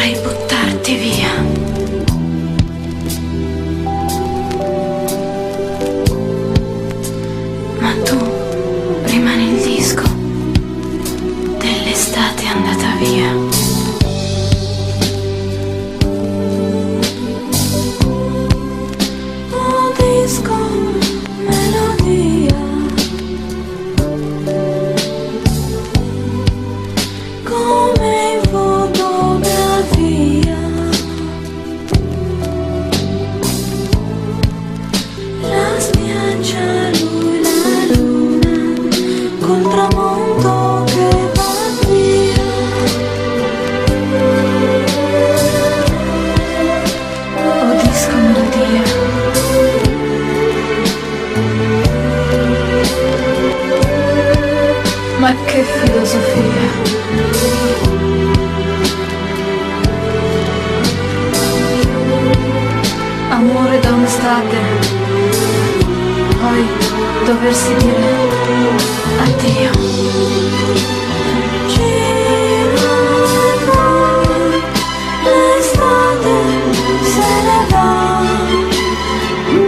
vorrei buttarti via. Ma tu rimani il disco dell'estate andata via. Oh disco, melodia, come in fotografia. La spiaggia, lui, la luna, col tramonto che va via. Oh disco melodia, ma che filosofia. Amore da un'estate, poi doversi dire addio. L'estate se ne va,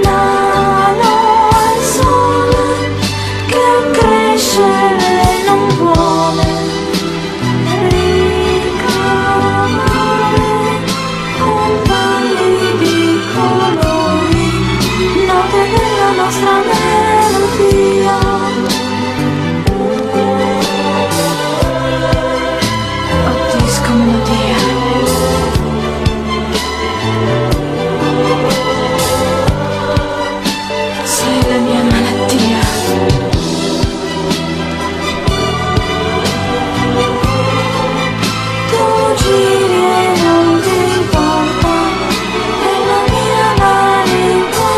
nano al sole che crescere non vuole ricamare con pallidi colori, note della nostra melodia. Oh disco melodia, sei la mia malattia. Tu giri e non ti importa, è la mia malinconia.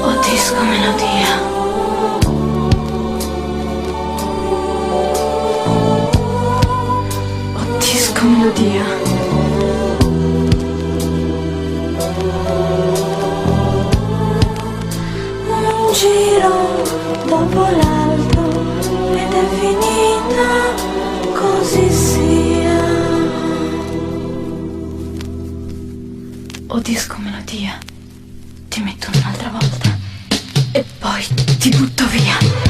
Oh disco melodia, oh disco melodia. Un giro dopo l'altro ed è finita, così sia. Oh disco melodia, ti metto un'altra volta e poi ti butto via.